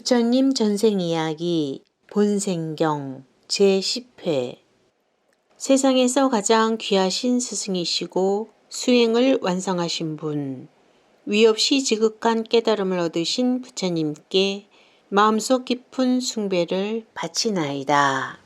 부처님 전생이야기 본생경 제10회. 세상에서 가장 귀하신 스승이시고 수행을 완성하신 분, 위없이 지극한 깨달음을 얻으신 부처님께 마음속 깊은 숭배를 바치나이다.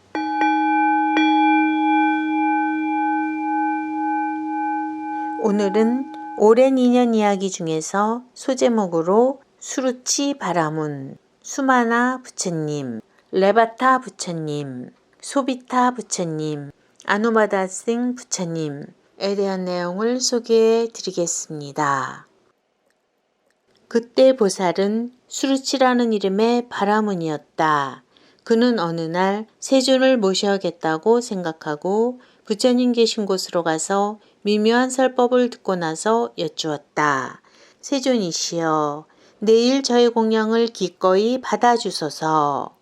오늘은 오랜 인연 이야기 중에서 소제목으로 수루치 바라문, 수마나 부처님, 레바타 부처님, 소비타 부처님, 아누마다싱 부처님에 대한 내용을 소개해 드리겠습니다. 그때 보살은 수루치라는 이름의 바라문이었다. 그는 어느 날 세존을 모셔야겠다고 생각하고 부처님 계신 곳으로 가서 미묘한 설법을 듣고 나서 여쭈었다. 세존이시여, 내일 저의 공양을 기꺼이 받아주소서.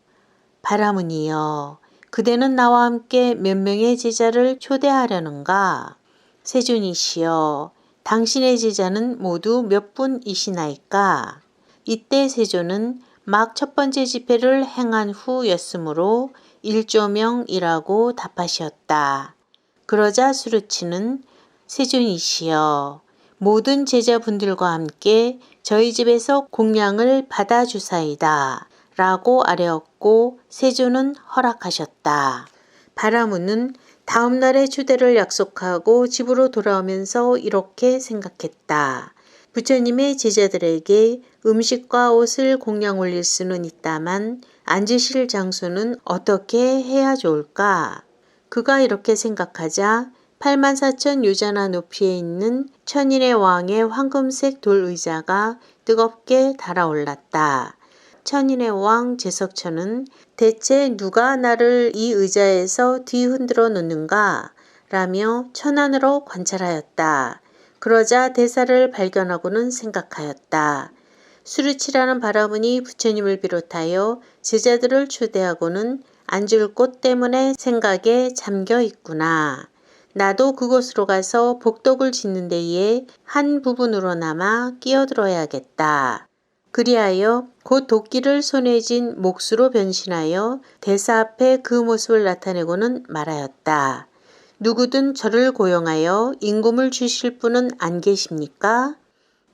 바라문이여, 그대는 나와 함께 몇 명의 제자를 초대하려는가? 세존이시여, 당신의 제자는 모두 몇 분이시나이까? 이때 세존은 막 첫 번째 집회를 행한 후였으므로 1조명이라고 답하시었다. 그러자 수루치는 세존이시여, 모든 제자분들과 함께 저희 집에서 공양을 받아주사이다 라고 아뢰었고 세존은 허락하셨다. 바라문은 다음 날의 초대를 약속하고 집으로 돌아오면서 이렇게 생각했다. 부처님의 제자들에게 음식과 옷을 공양 올릴 수는 있다만 앉으실 장소는 어떻게 해야 좋을까? 그가 이렇게 생각하자 84,000 요자나 높이에 있는 천인의 왕의 황금색 돌 의자가 뜨겁게 달아올랐다. 천인의 왕 제석천은 대체 누가 나를 이 의자에서 뒤흔들어 놓는가? 라며 천안으로 관찰하였다. 그러자 대사를 발견하고는 생각하였다. 수루치라는 바라문이 부처님을 비롯하여 제자들을 초대하고는 앉을 곳 때문에 생각에 잠겨 있구나. 나도 그곳으로 가서 복덕을 짓는 데에 한 부분으로나마 끼어들어야겠다. 그리하여 곧 도끼를 손에 쥔 몫으로 변신하여 대사 앞에 그 모습을 나타내고는 말하였다. 누구든 저를 고용하여 임금을 주실 분은 안 계십니까?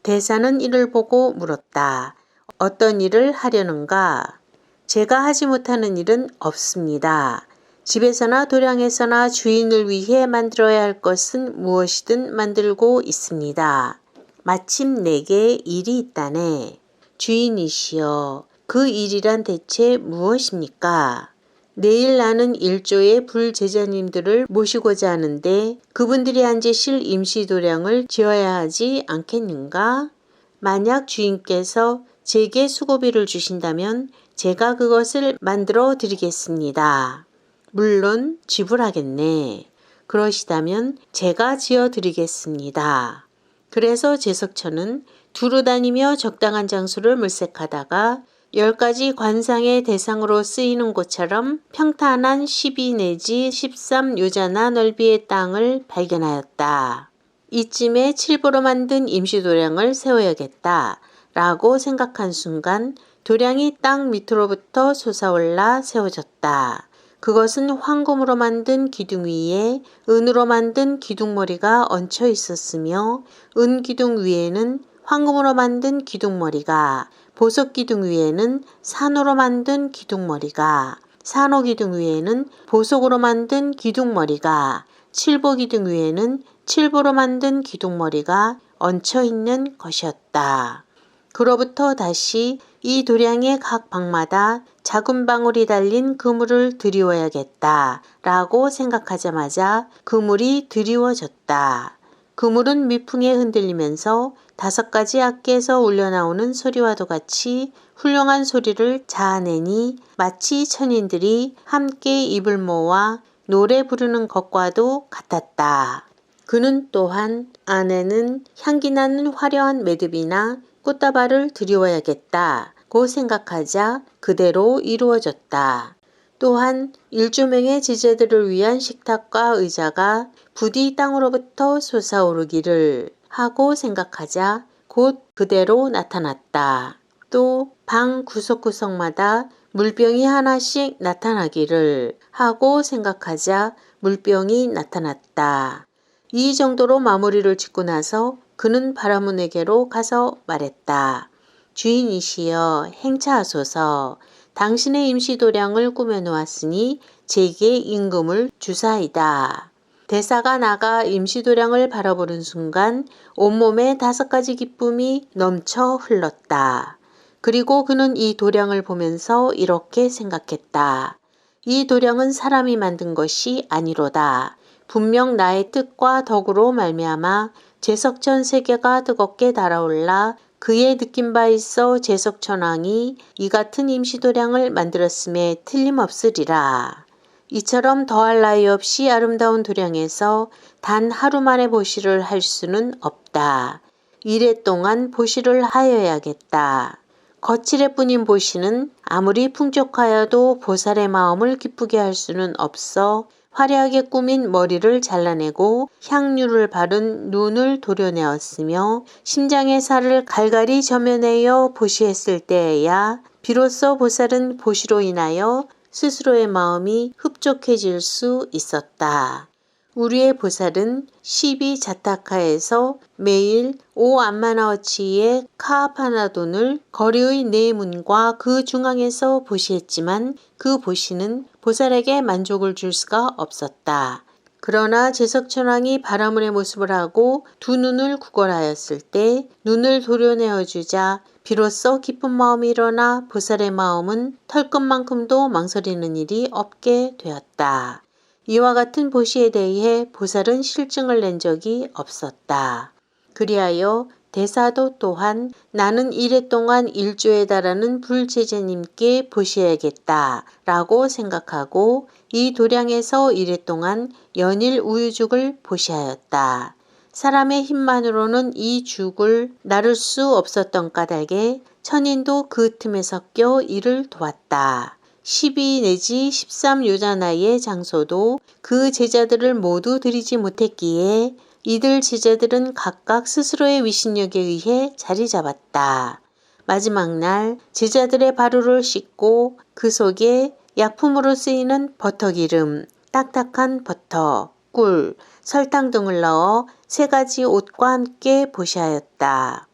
대사는 이를 보고 물었다. 어떤 일을 하려는가? 제가 하지 못하는 일은 없습니다. 집에서나 도량에서나 주인을 위해 만들어야 할 것은 무엇이든 만들고 있습니다. 마침 내게 일이 있다네. 주인이시여, 그 일이란 대체 무엇입니까? 내일 나는 1조의 불제자님들을 모시고자 하는데 그분들이 앉으실 임시도량을 지어야 하지 않겠는가? 만약 주인께서 제게 수고비를 주신다면 제가 그것을 만들어 드리겠습니다. 물론 지불하겠네. 그러시다면 제가 지어 드리겠습니다. 그래서 제석천은 두루 다니며 적당한 장소를 물색하다가 10가지 관상의 대상으로 쓰이는 곳처럼 평탄한 12 내지 13 요자나 넓이의 땅을 발견하였다. 이쯤에 칠보로 만든 임시도량을 세워야겠다 라고 생각한 순간 도량이 땅 밑으로부터 솟아올라 세워졌다. 그것은 황금으로 만든 기둥 위에 은으로 만든 기둥머리가 얹혀 있었으며 은기둥 위에는 황금으로 만든 기둥머리가, 보석기둥 위에는 산으로 만든 기둥머리가, 산호기둥 위에는 보석으로 만든 기둥머리가, 칠보기둥 위에는 칠보로 만든 기둥머리가 얹혀 있는 것이었다. 그로부터 다시 이 도량의 각 방마다 작은 방울이 달린 그물을 드리워야겠다 라고 생각하자마자 그물이 드리워졌다. 그물은 미풍에 흔들리면서 5가지 악기에서 울려나오는 소리와도 같이 훌륭한 소리를 자아내니 마치 천인들이 함께 입을 모아 노래 부르는 것과도 같았다. 그는 또한 안에는 향기나는 화려한 매듭이나 꽃다발을 드리워야겠다고 생각하자 그대로 이루어졌다. 또한 1조명의 제자들을 위한 식탁과 의자가 부디 땅으로부터 솟아오르기를 하고 생각하자 곧 그대로 나타났다. 또 방 구석구석마다 물병이 하나씩 나타나기를 하고 생각하자 물병이 나타났다. 이 정도로 마무리를 짓고 나서 그는 바라문에게로 가서 말했다. 주인이시여 행차하소서. 당신의 임시도량을 꾸며놓았으니 제게 임금을 주사이다. 대사가 나가 임시도량을 바라보는 순간 온몸에 5가지 기쁨이 넘쳐 흘렀다. 그리고 그는 이 도량을 보면서 이렇게 생각했다. 이 도량은 사람이 만든 것이 아니로다. 분명 나의 뜻과 덕으로 말미암아 제석천 세계가 뜨겁게 달아올라 그의 느낀 바 있어 제석천왕이 이 같은 임시도량을 만들었음에 틀림없으리라. 이처럼 더할 나위 없이 아름다운 도량에서 단 하루 만에 보시를 할 수는 없다. 이래 동안 보시를 하여야겠다. 거칠애뿐인 보시는 아무리 풍족하여도 보살의 마음을 기쁘게 할 수는 없어 화려하게 꾸민 머리를 잘라내고 향유를 바른 눈을 도려내었으며 심장의 살을 갈갈이 저며내어 보시했을 때에야 비로소 보살은 보시로 인하여 스스로의 마음이 흡족해질 수 있었다. 우리의 보살은 12자타카에서 매일 오암마나어치의 카파나돈을 거리의 네 문과 그 중앙에서 보시했지만 그 보시는 보살에게 만족을 줄 수가 없었다. 그러나 제석천왕이 바라문의 모습을 하고 두 눈을 구걸하였을 때 눈을 도려내어주자 비로소 기쁜 마음이 일어나 보살의 마음은 털끝만큼도 망설이는 일이 없게 되었다. 이와 같은 보시에 대해 보살은 실증을 낸 적이 없었다. 그리하여 대사도 또한 나는 이래 동안 일조에 달하는 불제자님께 보셔야겠다 라고 생각하고 이 도량에서 이래 동안 연일 우유죽을 보시하였다. 사람의 힘만으로는 이 죽을 나를 수 없었던 까닭에 천인도 그 틈에 섞여 이를 도왔다. 12 내지 13요자 나이의 장소도 그 제자들을 모두 들이지 못했기에 이들 제자들은 각각 스스로의 위신력에 의해 자리 잡았다. 마지막 날 제자들의 발울을 씻고 그 속에 약품으로 쓰이는 버터기름, 딱딱한 버터, 꿀, 설탕 등을 넣어 3가지 옷과 함께 보시하였다.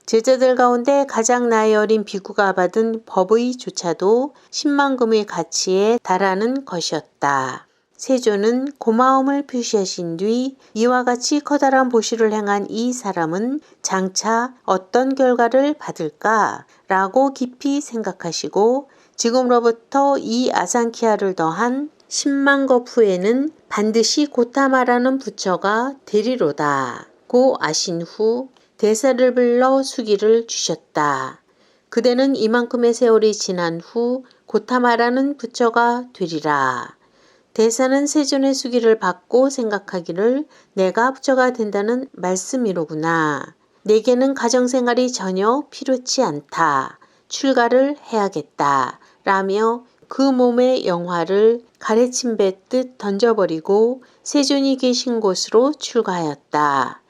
제자들 가운데 가장 나이 어린 비구가 받은 법의 조차도 10만 금의 가치에 달하는 것이었다. 세존은 고마움을 표시하신 뒤 이와 같이 커다란 보시를 행한 이 사람은 장차 어떤 결과를 받을까? 라고 깊이 생각하시고 지금으로부터 이 아상키아를 더한 10만 급 후에는 반드시 고타마라는 부처가 되리로다. 고 아신 후 대사를 불러 수기를 주셨다. 그대는 이만큼의 세월이 지난 후 고타마라는 부처가 되리라. 대사는 세존의 수기를 받고 생각하기를 내가 부처가 된다는 말씀이로구나. 내게는 가정생활이 전혀 필요치 않다. 출가를 해야겠다. 라며 그 몸의 영화를 가래침 뱉듯 던져버리고 세존이 계신 곳으로 출가하였다.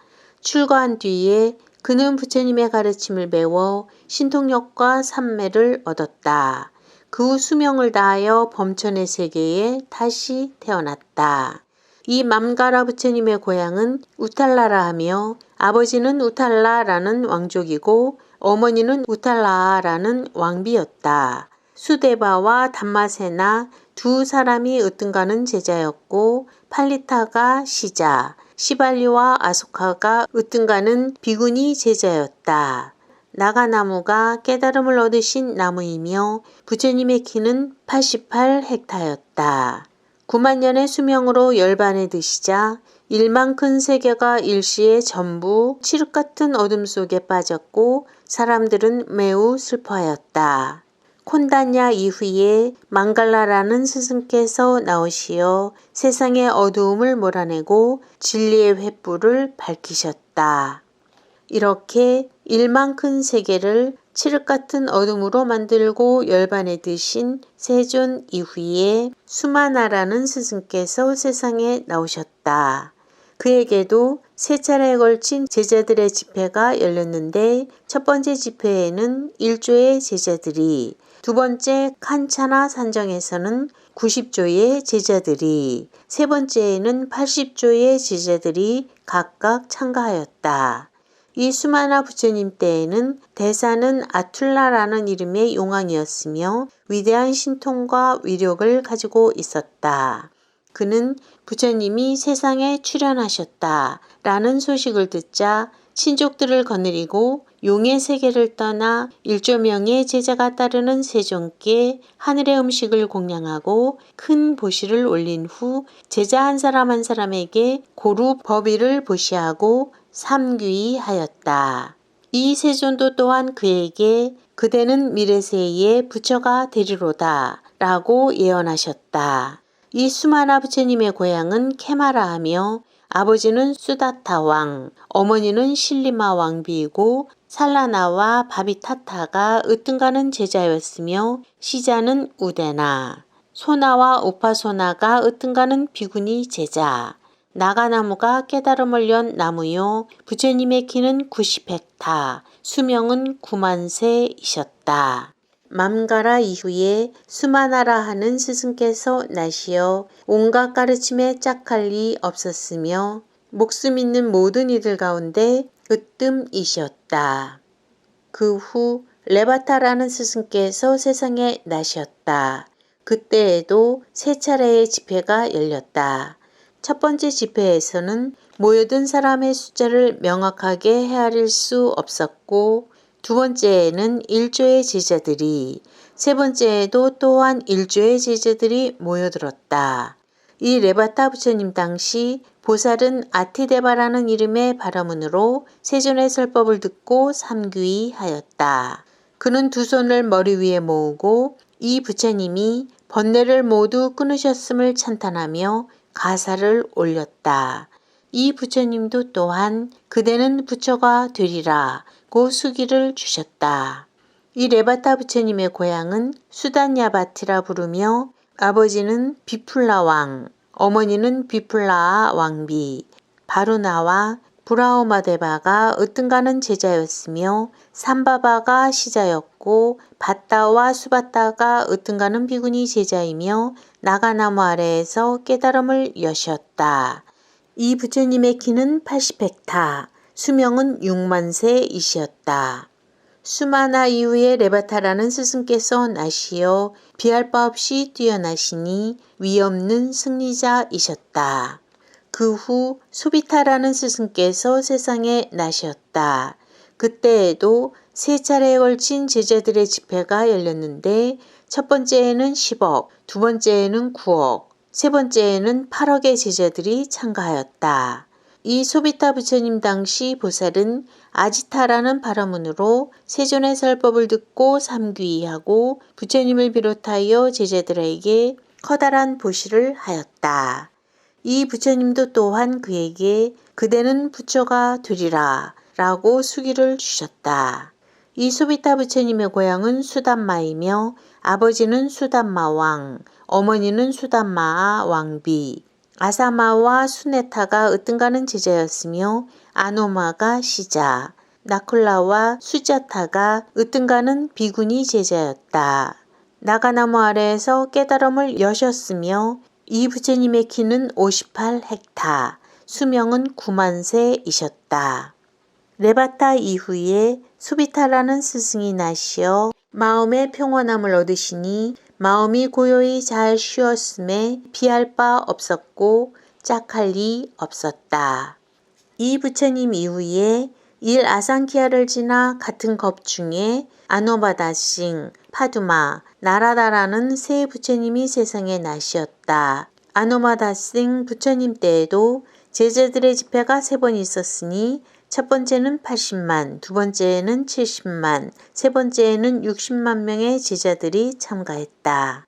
출가한 뒤에 그는 부처님의 가르침을 배워 신통력과 삼매를 얻었다. 그 후 수명을 다하여 범천의 세계에 다시 태어났다. 이 맘가라 부처님의 고향은 우탈라라 하며 아버지는 우탈라라는 왕족이고 어머니는 우탈라라는 왕비였다. 수데바와 담마세나 두 사람이 으뜸가는 제자였고 팔리타가 시자, 시발리와 아소카가 으뜸가는 비구니 제자였다. 나가나무가 깨달음을 얻으신 나무이며 부처님의 키는 88헥타였다. 9만 년의 수명으로 열반에 드시자 1만 큰 세계가 일시에 전부 칠흑 같은 어둠 속에 빠졌고 사람들은 매우 슬퍼하였다. 콘단야 이후에 망갈라라는 스승께서 나오시어 세상의 어두움을 몰아내고 진리의 횃불을 밝히셨다. 이렇게 1만 큰 세계를 칠흑 같은 어둠으로 만들고 열반에 드신 세존 이후에 수마나라는 스승께서 세상에 나오셨다. 그에게도 세 차례에 걸친 제자들의 집회가 열렸는데 첫 번째 집회에는 1조의 제자들이, 두 번째 칸차나 산정에서는 90조의 제자들이, 세 번째에는 80조의 제자들이 각각 참가하였다. 이 수마나 부처님 때에는 대사는 아툴라라는 이름의 용왕이었으며 위대한 신통과 위력을 가지고 있었다. 그는 부처님이 세상에 출현하셨다 라는 소식을 듣자 친족들을 거느리고 용의 세계를 떠나 1조명의 제자가 따르는 세존께 하늘의 음식을 공양하고 큰 보시를 올린 후 제자 한 사람 한 사람에게 고루 법위를 보시하고 삼귀하였다. 이 세존도 또한 그에게 그대는 미래세의 부처가 되리로다 라고 예언하셨다. 이 수마나 부처님의 고향은 케마라 하며 아버지는 수다타 왕, 어머니는 실리마 왕비이고 살라나와 바비타타가 으뜸가는 제자였으며 시자는 우데나, 소나와 우파소나가 으뜸가는 비구니 제자, 나가나무가 깨달음을 연 나무요 부처님의 키는 90헥타, 수명은 9만세이셨다. 맘가라 이후에 수마나라 하는 스승께서 나시어 온갖 가르침에 짝할 리 없었으며 목숨 있는 모든 이들 가운데 으뜸이셨다. 그 후 레바타라는 스승께서 세상에 나셨다. 그때에도 세 차례의 집회가 열렸다. 첫 번째 집회에서는 모여든 사람의 숫자를 명확하게 헤아릴 수 없었고 두 번째에는 1조의 제자들이, 세 번째에도 또한 1조의 제자들이 모여들었다. 이 레바타 부처님 당시 보살은 아티데바라는 이름의 바라문으로 세존의 설법을 듣고 삼귀하였다. 그는 두 손을 머리 위에 모으고 이 부처님이 번뇌를 모두 끊으셨음을 찬탄하며 가사를 올렸다. 이 부처님도 또한 그대는 부처가 되리라 고 수기를 주셨다. 이 레바타 부처님의 고향은 수단야바티라 부르며 아버지는 비풀라 왕, 어머니는 비풀라아 왕비, 바루나와 브라오마데바가 으뜸가는 제자였으며 삼바바가 시자였고 바따와 수바따가 으뜸가는 비구니 제자이며 나가나무 아래에서 깨달음을 여셨다. 이 부처님의 키는 80헥타, 수명은 6만세이시었다. 수마나 이후에 레바타라는 스승께서 나시어 비할 바 없이 뛰어나시니 위없는 승리자이셨다. 그 후 수비타라는 스승께서 세상에 나셨다. 그때에도 세 차례에 걸친 제자들의 집회가 열렸는데 첫 번째에는 10억, 두 번째에는 9억, 세 번째에는 8억의 제자들이 참가하였다. 이 소비타 부처님 당시 보살은 아지타라는 바라문으로 세존의 설법을 듣고 삼귀하고 부처님을 비롯하여 제자들에게 커다란 보시를 하였다. 이 부처님도 또한 그에게 그대는 부처가 되리라 라고 수기를 주셨다. 이 소비타 부처님의 고향은 수단마이며 아버지는 수단마 왕, 어머니는 수단마아 왕비, 아사마와 수네타가 으뜸가는 제자였으며 아노마가 시자, 나쿨라와 수자타가 으뜸가는 비구니 제자였다. 나가나무 아래에서 깨달음을 여셨으며 이 부처님의 키는 58헥타, 수명은 9만세이셨다. 레바타 이후에 수비타라는 스승이 나시어 마음의 평온함을 얻으시니 마음이 고요히 잘 쉬었음에 피할 바 없었고 짝할 리 없었다. 이 부처님 이후에 일 아상키아를 지나 같은 겁 중에 아노바다싱, 파두마, 나라다라는 세 부처님이 세상에 나시었다. 아노마다싱 부처님 때에도 제자들의 집회가 3번 있었으니 첫 번째는 80만, 두 번째는 70만, 세 번째는 60만 명의 제자들이 참가했다.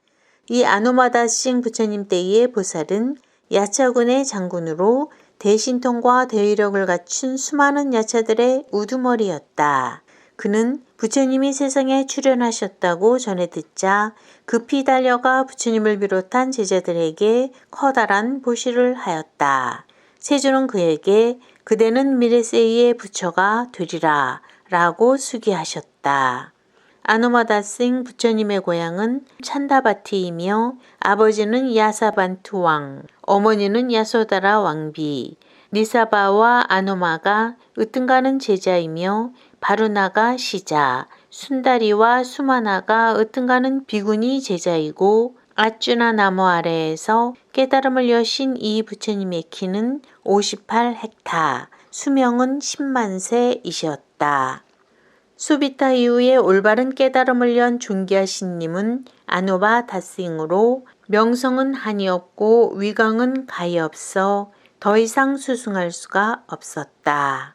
이 아노마다싱 부처님 때의 보살은 야차군의 장군으로 대신통과 대위력을 갖춘 수많은 야차들의 우두머리였다. 그는 부처님이 세상에 출현하셨다고 전해 듣자 급히 달려가 부처님을 비롯한 제자들에게 커다란 보시를 하였다. 세조는 그에게 그대는 미르세이의 부처가 되리라 라고 수기하셨다. 아노마다싱 부처님의 고향은 찬다바티이며 아버지는 야사반투 왕, 어머니는 야소다라 왕비, 니사바와 아노마가 으뜸가는 제자이며 바루나가 시자, 순다리와 수마나가 으뜸가는 비구니 제자이고 아쭈나 나무 아래에서 깨달음을 여신 이 부처님의 키는 58헥타, 수명은 10만 세이셨다. 수비타 이후에 올바른 깨달음을 연 존귀하신 님은 아노바 다싱으로 명성은 한이 없고 위강은 가히 없어 더 이상 수승할 수가 없었다.